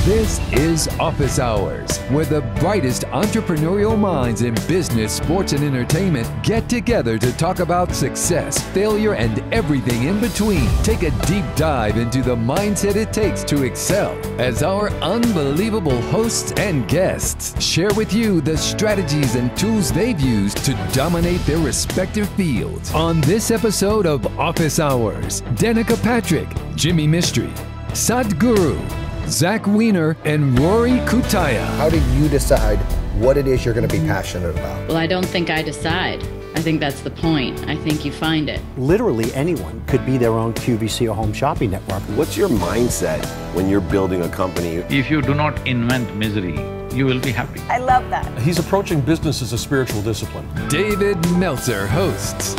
This is Office Hours, where the brightest entrepreneurial minds in business, sports, and entertainment get together to talk about success, failure, and everything in between. Take a deep dive into the mindset it takes to excel as our unbelievable hosts and guests share with you the strategies and tools they've used to dominate their respective fields. On this episode of Office Hours, Danica Patrick, Jimmy Mistry, Sadhguru, Zach Wiener, and Rory Kutaya. How do you decide what it is you're going to be passionate about? Well, I don't think I decide. I think that's the point. I think you find it. Literally anyone could be their own QVC or home shopping network. What's your mindset when you're building a company? If you do not invent misery, you will be happy. I love that. He's approaching business as a spiritual discipline. David Meltzer hosts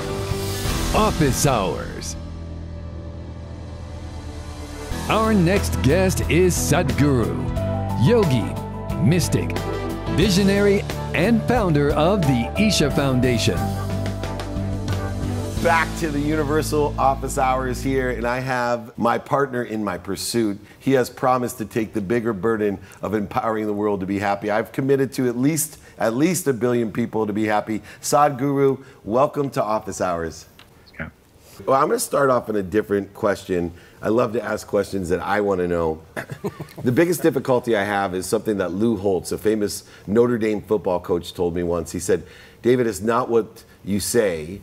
Office Hours. Our next guest is Sadhguru, yogi, mystic, visionary, and founder of the Isha Foundation. Back to the Universal Office Hours here, and I have my partner in my pursuit. He has promised to take the bigger burden of empowering the world to be happy. I've committed to at least 1 billion people to be happy. Sadhguru, welcome to Office Hours. Yeah. Well, I'm going to start off in a different question. I love to ask questions that I want to know. The biggest difficulty I have is something that Lou Holtz, a famous Notre Dame football coach, told me once. He said, David, it's not what you say,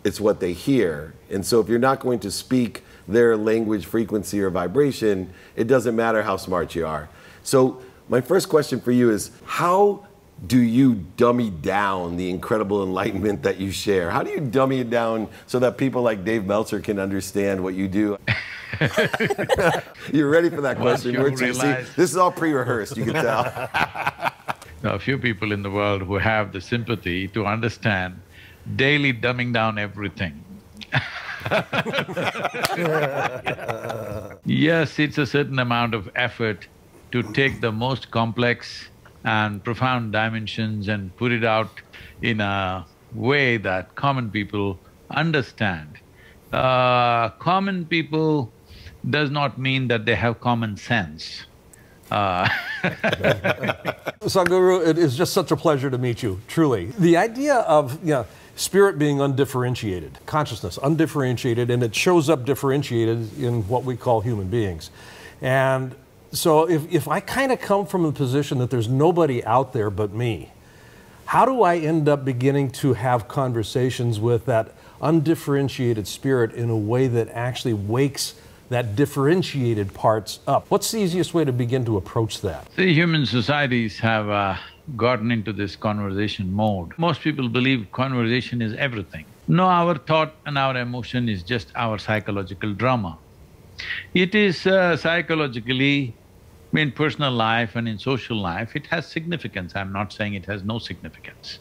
it's what they hear. And so if you're not going to speak their language, frequency, or vibration, it doesn't matter how smart you are. So my first question for you is, how do you dummy down the incredible enlightenment that you share? How do you dummy it down so that people like Dave Meltzer can understand what you do? You're ready for that question? See, this is all pre-rehearsed, you can tell. There are a few people in the world who have the sympathy to understand daily dumbing down everything. Yes, it's a certain amount of effort to take the most complex and profound dimensions and put it out in a way that common people understand. Common people does not mean that they have common sense. Sadhguru, it is just such a pleasure to meet you, truly. The idea of spirit being undifferentiated, consciousness undifferentiated, and it shows up differentiated in what we call human beings. And so if I kind of come from the position that there's nobody out there but me, how do I end up beginning to have conversations with that undifferentiated spirit in a way that actually wakes that differentiated parts up? What's the easiest way to begin to approach that? See, human societies have gotten into this conversation mode. Most people believe conversation is everything. No, our thought and our emotion is just our psychological drama. It is psychologically, in personal life and in social life, it has significance. I'm not saying it has no significance.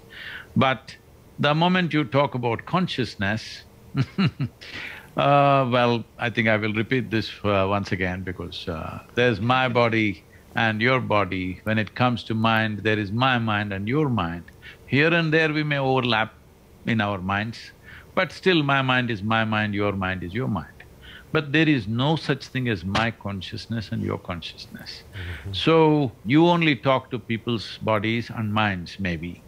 But the moment you talk about consciousness, well, I think I will repeat this once again because there's my body and your body. When it comes to mind, there is my mind and your mind. Here and there we may overlap in our minds, but still my mind is my mind, your mind is your mind. But there is no such thing as my consciousness and your consciousness. So, you only talk to people's bodies and minds maybe.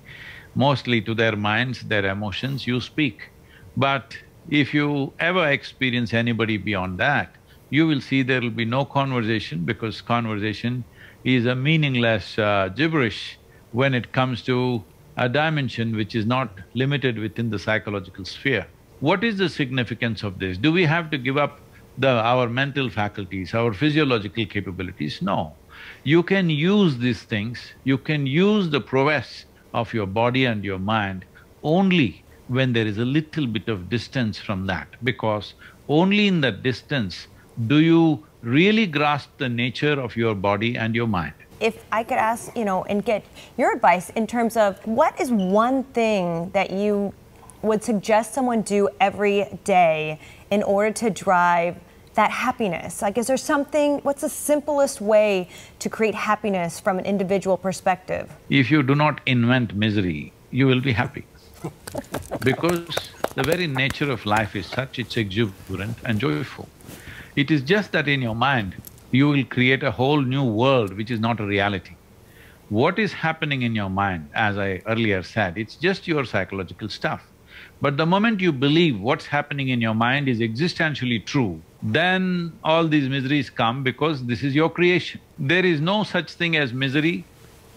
Mostly to their minds, their emotions, you speak. But if you ever experience anybody beyond that, you will see there will be no conversation because conversation is a meaningless gibberish when it comes to a dimension which is not limited within the psychological sphere. What is the significance of this? Do we have to give up our mental faculties, our physiological capabilities? No. You can use these things, you can use the prowess of your body and your mind only when there is a little bit of distance from that, because only in that distance do you really grasp the nature of your body and your mind. If I could ask, and get your advice in terms of what is one thing that you would suggest someone do every day in order to drive that happiness? Like, is there something, what's the simplest way to create happiness from an individual perspective? If you do not invent misery, you will be happy. Because the very nature of life is such, it's exuberant and joyful. It is just that in your mind, you will create a whole new world which is not a reality. What is happening in your mind, as I earlier said, it's just your psychological stuff. But the moment you believe what's happening in your mind is existentially true, then all these miseries come because this is your creation. There is no such thing as misery.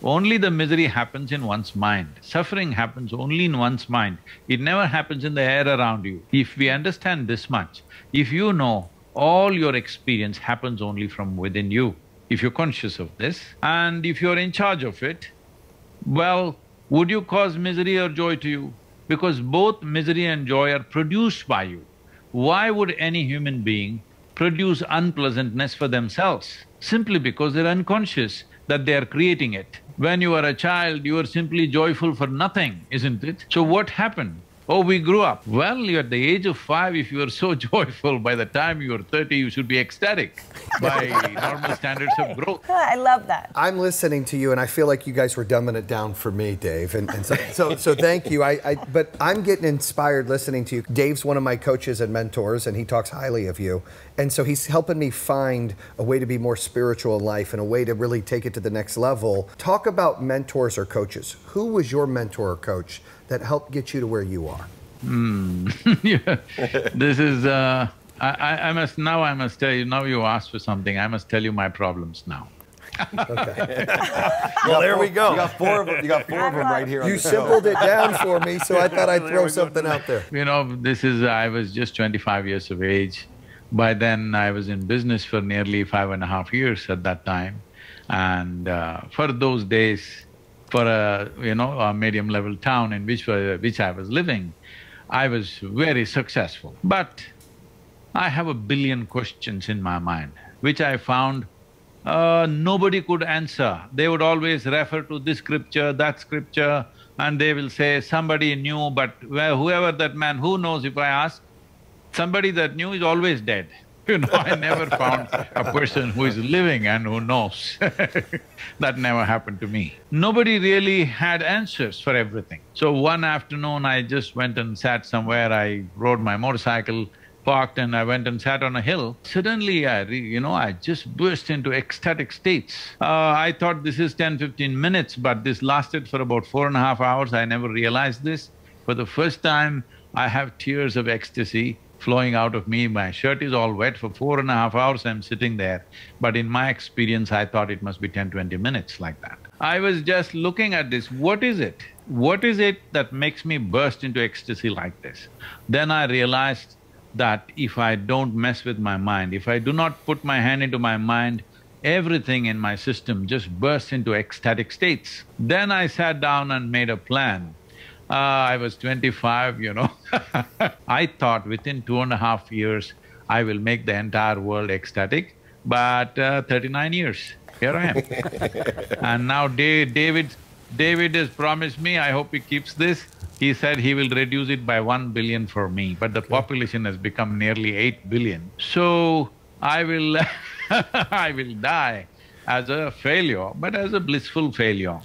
Only the misery happens in one's mind. Suffering happens only in one's mind. It never happens in the air around you. If we understand this much, if you know all your experience happens only from within you, if you're conscious of this, and if you're in charge of it, well, would you cause misery or joy to you? Because both misery and joy are produced by you. Why would any human being produce unpleasantness for themselves? Simply because they're unconscious that they are creating it. When you were a child, you were simply joyful for nothing, isn't it? So what happened? Oh, we grew up. Well, you're at the age of 5, if you were so joyful, by the time you were 30, you should be ecstatic by normal standards of growth. I love that. I'm listening to you, and I feel like you guys were dumbing it down for me, Dave. And so thank you. But I'm getting inspired listening to you. Dave's one of my coaches and mentors, and he talks highly of you. And so he's helping me find a way to be more spiritual in life and a way to really take it to the next level. Talk about mentors or coaches. Who was your mentor or coach that helped get you to where you are? Yeah. This is… I must tell you, now you asked for something, I must tell you my problems now. Okay. Well, there we go. You got four of them. You got 4 of them right here. You simpled it down for me, so I thought I'd throw something out there. You know, I was just 25 years of age. By then, I was in business for nearly 5.5 years at that time. And for those days, for a medium-level town in which I was living, I was very successful. But I have a billion questions in my mind, which I found nobody could answer. They would always refer to this scripture, that scripture, and they will say, somebody knew, but whoever that man, who knows? If I ask, somebody that knew is always dead. You know, I never found a person who is living and who knows. That never happened to me. Nobody really had answers for everything. So one afternoon, I just went and sat somewhere. I rode my motorcycle, parked, and I went and sat on a hill. Suddenly, I just burst into ecstatic states. I thought this is 10-15 minutes, but this lasted for about 4.5 hours. I never realized this. For the first time, I have tears of ecstasy flowing out of me. My shirt is all wet. For 4.5 hours I'm sitting there. But in my experience, I thought it must be 10-20 minutes like that. I was just looking at this, what is it? What is it that makes me burst into ecstasy like this? Then I realized that if I don't mess with my mind, if I do not put my hand into my mind, everything in my system just bursts into ecstatic states. Then I sat down and made a plan. I was 25, you know. I thought within 2.5 years, I will make the entire world ecstatic, but 39 years, here I am. And now David has promised me, I hope he keeps this, he said he will reduce it by 1 billion for me, but the population has become nearly 8 billion. So, I will I will die as a failure, but as a blissful failure.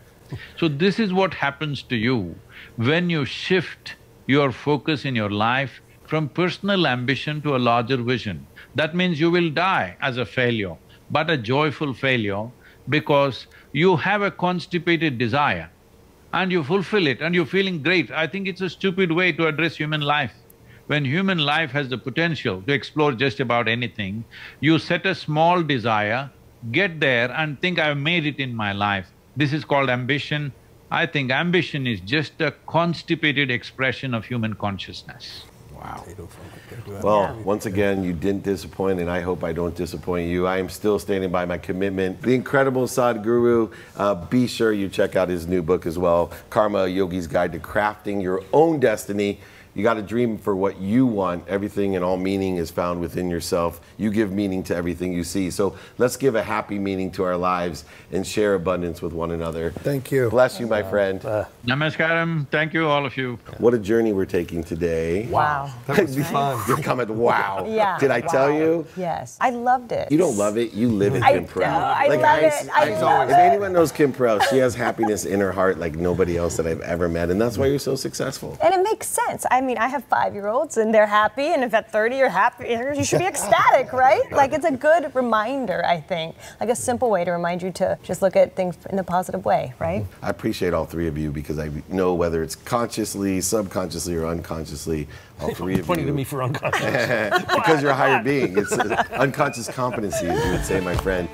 So this is what happens to you when you shift your focus in your life from personal ambition to a larger vision. That means you will die as a failure, but a joyful failure, because you have a constipated desire and you fulfill it and you're feeling great. I think it's a stupid way to address human life. When human life has the potential to explore just about anything, you set a small desire, get there and think, I've made it in my life. This is called ambition. I think ambition is just a constipated expression of human consciousness. Wow. Well, once again, you didn't disappoint, and I hope I don't disappoint you. I am still standing by my commitment. The incredible Sadhguru. Be sure you check out his new book as well, Karma Yogi's Guide to Crafting Your Own Destiny. You got to dream for what you want. Everything and all meaning is found within yourself. You give meaning to everything you see. So let's give a happy meaning to our lives and share abundance with one another. Thank you. Bless you, my friend. Namaskaram. Thank you, all of you. What a journey we're taking today. Wow. That was fun. Your comment, wow. Yeah. Did I tell you? Yes. I loved it. You don't love it, you live it, Kim Perrell. I love it. I love if it. anyone knows Kim Perrell, she has happiness in her heart like nobody else that I've ever met, and that's why you're so successful. And it makes sense. I mean, I have 5-year-olds and they're happy, and if at 30 you're happy, you should be ecstatic, right? Like, it's a good reminder, I think. Like a simple way to remind you to just look at things in a positive way, right? I appreciate all three of you because I know whether it's consciously, subconsciously, or unconsciously, all three of you. Pointing to me for unconscious. Because you're a higher being. It's unconscious competency, as you would say, my friend.